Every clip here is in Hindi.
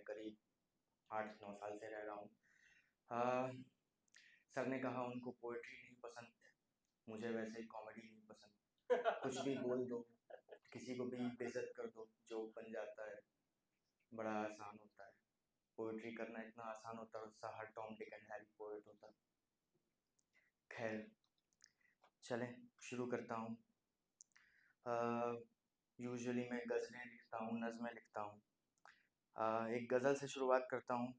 करीब 8-9 साल से रह रहा हूँ। सर ने कहा उनको पोइट्री नहीं पसंद, मुझे वैसे ही कॉमेडी नहीं पसंद। कुछ भी बोल दो, किसी को भी बेइज्जत कर दो, जोक बन जाता है, बड़ा आसान होता है। पोइट्री करना इतना आसान होता है, उससे हर Tom Dick and Harry poet होता। खैर चलें शुरू करता हूँ। यूजुअली मैं गज़लें लिखता हूँ, नज़में लिखता हूँ। एक गज़ल से शुरुआत करता हूँ।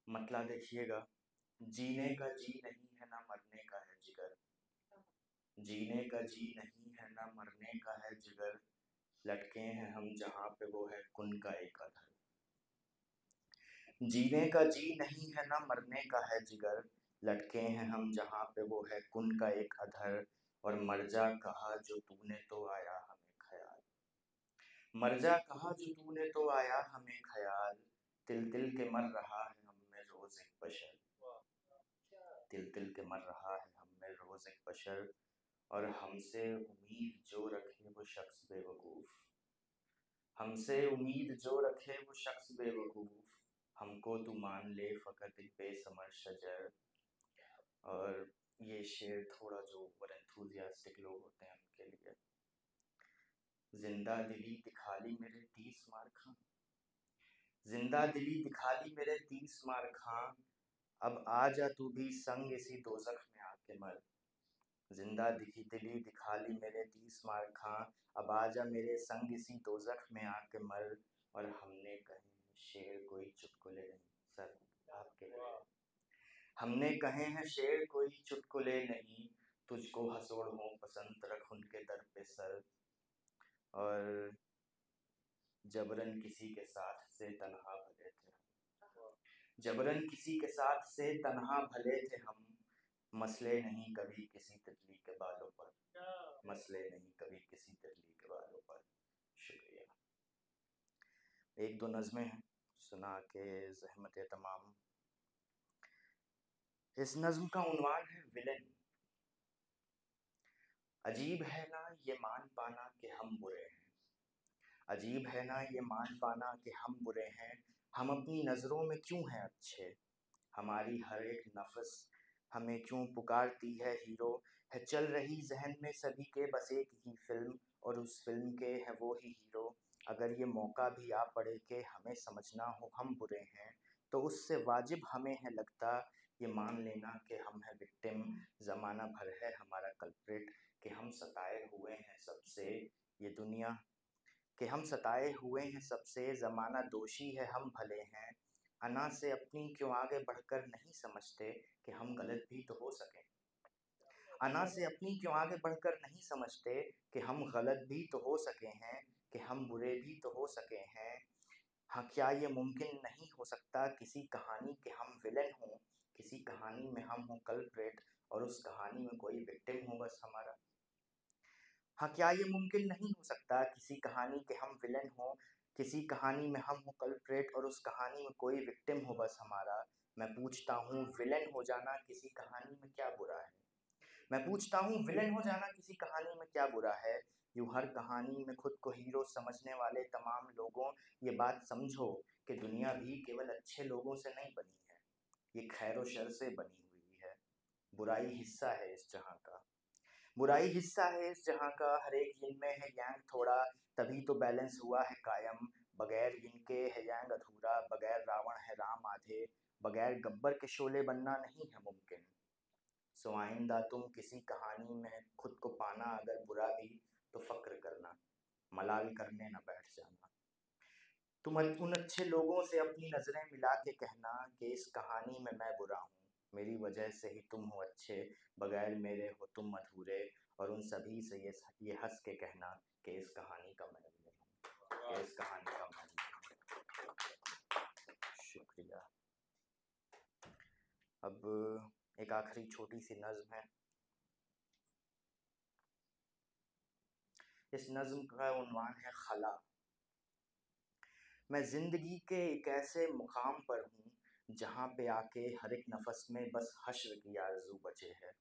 मतला देखिएगा। जीने का जी नहीं है ना मरने का है जिगर, जीने का जी नहीं है ना मरने का है जिगर, लटके हैं हम जहाँ पे वो है कुन का एक अधर। जीने का जी नहीं है ना मरने का है जिगर, लटके हैं हम जहाँ पे वो है कुन का एक अधर। और मर जा कहा जो तूने तो आया हमें ख्याल, मर जा कहा जो तूने तो आया हमें ख्याल, तिल तिल के मर रहा है हम में रोज एक बशर, तिल तिल के मर रहा है हम में रोज एक बशर। और हमसे उम्मीद जो रखे वो शख्स बेवकूफ, हमसे उम्मीद जो रखे वो शख्स बेवकूफ, हमको तू मान ले फ़कत एक बेसमर शजर। और ये शेर थोड़ा जो ओवर एंथुजियास्टिक लोग होते हैं उनके लिए। जिंदा दिली दिखा ली मेरे 30 मार खां, जिंदा दिली दिखा ली मेरे 30 मार खां, अब आ जा तू भी संग इसी दोज़ख में आके मर। जिंदा दिली दिखा ली मेरे 30 मार खां, अब आ जा मेरे संग इसी दोज़ख में आके मर। और हमने कहे शेर कोई चुटकुले नहीं, सर आपके लिए हमने कहे हैं शेर कोई चुटकुले नहीं, तुझको हंसोड़ हो पसंद रख उनके दर पे सर। और जबरन किसी के साथ से तन्हा भले थे हम, जबरन किसी के साथ से तन्हा भले थे हम, मसले नहीं कभी किसी तितली के बालों पर, मसले नहीं कभी किसी तितली के बालों पर। शुक्रिया। एक दो नज़में हैं, सुना के ज़हमत तमाम। इस नज़्म का उन्वान है विलेन। अजीब है ना ये मान पाना कि हम बुरे हैं, अजीब है ना ये मान पाना कि हम बुरे हैं, हम अपनी नज़रों में क्यों हैं अच्छे, हमारी हर एक नफ्स हमें क्यों पुकारती है हीरो। है चल रही जहन में सभी के बस एक ही फिल्म, और उस फिल्म के है वो ही हीरो। अगर ये मौका भी आ पड़े कि हमें समझना हो हम बुरे हैं, तो उससे वाजिब हमें है लगता ये मान लेना कि हम है विक्टिम, ज़माना भर है हमारा कल्प्रिट, कि हम सताए हुए हैं सबसे ये दुनिया, कि हम सताए हुए हैं सबसे ज़माना दोषी है हम भले हैं। अना से अपनी क्यों आगे बढ़कर नहीं समझते कि हम गलत भी तो हो सकें, अना से अपनी क्यों आगे बढ़कर नहीं समझते कि हम गलत भी तो हो सके हैं, कि हम बुरे भी तो हो सके हैं। हाँ क्या ये मुमकिन नहीं हो सकता किसी कहानी के हम विलन हों, किसी कहानी में हम हों कल्प्रिट और उस कहानी में कोई विक्टिम हो बस हमारा। हाँ क्या ये मुमकिन नहीं हो सकता किसी कहानी के हम विलन हों, किसी कहानी में हम हो कल्प्रिट और उस कहानी में कोई विक्टिम हो बस हमारा। मैं पूछता हूँ विलन हो जाना किसी कहानी में क्या बुरा है, मैं पूछता हूँ विलन हो जाना किसी कहानी में क्या बुरा है। यूँ हर कहानी में खुद को हीरो समझने वाले तमाम लोगों, ये बात समझो कि दुनिया भी केवल अच्छे लोगों से नहीं बनी है, ये खैर व शर से बनी हुई है। बुराई हिस्सा है इस जहाँ का, बुराई हिस्सा है इस जहाँ का, हर एक यिन में है यांग थोड़ा, तभी तो बैलेंस हुआ है कायम। बगैर यिन के है यांग अधूरा, बगैर रावण है राम आधे, बगैर गब्बर के शोले बनना नहीं है मुमकिन। सो आइंदा तुम किसी कहानी में खुद को पाना अगर बुरा भी, तो फक्र करना, मलाल करने न बैठ जाना। तुम उन अच्छे लोगों से अपनी नज़रें मिला के कहना कि इस कहानी में मैं बुरा हूँ, मेरी वजह से ही तुम हो अच्छे, बगैर मेरे हो तुम अधूरे। और उन सभी से ये हंस के कहना कि इस कहानी का मैं विलेन हूँ, कि इस कहानी का मैं विलेन हूँ। शुक्रिया। अब एक आखिरी छोटी सी नज़्म है। इस नज़्म का उन्वान है खला। मैं ज़िंदगी के एक ऐसे मुकाम पर हूँ जहाँ पे आके हर एक नफस में बस हश्र की आरज़ू बचे है,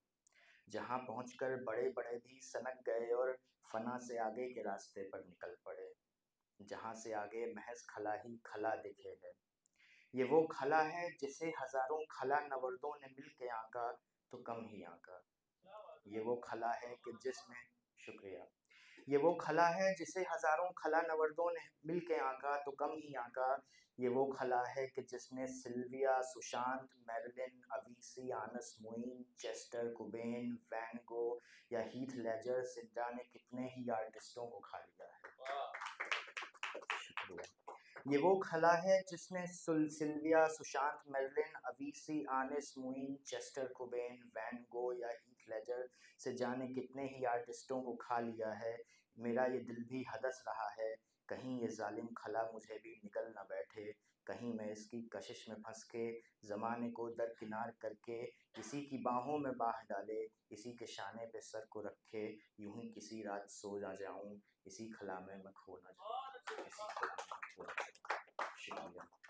जहाँ पहुँचकर बड़े बड़े भी सनक गए और फना से आगे के रास्ते पर निकल पड़े। जहाँ से आगे महज खला ही खला दिखे है। ये वो खला है जिसे हजारों खला नवर्दों ने मिल के आंका तो कम ही आंका। ये वो खला है कि जिसमें शुक्रिया ये वो खला है जिसे हजारों खला नवर्दों ने मिल के आंका तो कम ही आंका। ये वो खला है कि जिसने सिल्विया, सुशांत, मैरिलिन, अवीसी, आनस मुइन, चेस्टर कुबेन, वैन गो या हीथ लेजर से जाने कितने ही आर्टिस्टों को खा लिया है। शुक्रिया। ये वो खला है जिसने सिल्विया, सुशांत, मेरिलिन, अवीसी, आनिस मुइन, चेस्टर कुबेन, वैन गो या हीथ लेजर से जाने कितने ही आर्टिस्टों को खा लिया है। मेरा ये दिल भी हदस रहा है, कहीं ये जालिम खला मुझे भी निगल न बैठे। कहीं मैं इसकी कशिश में फंस के ज़माने को दरकिनार करके इसी की बाहों में बाह डाले, इसी के शाने पे सर को रखे, यूं ही किसी रात सो ना जाऊं, इसी खला में मैं खो ना जाऊं, इसी खला में मैं खो ना जाऊं। शुक्रिया।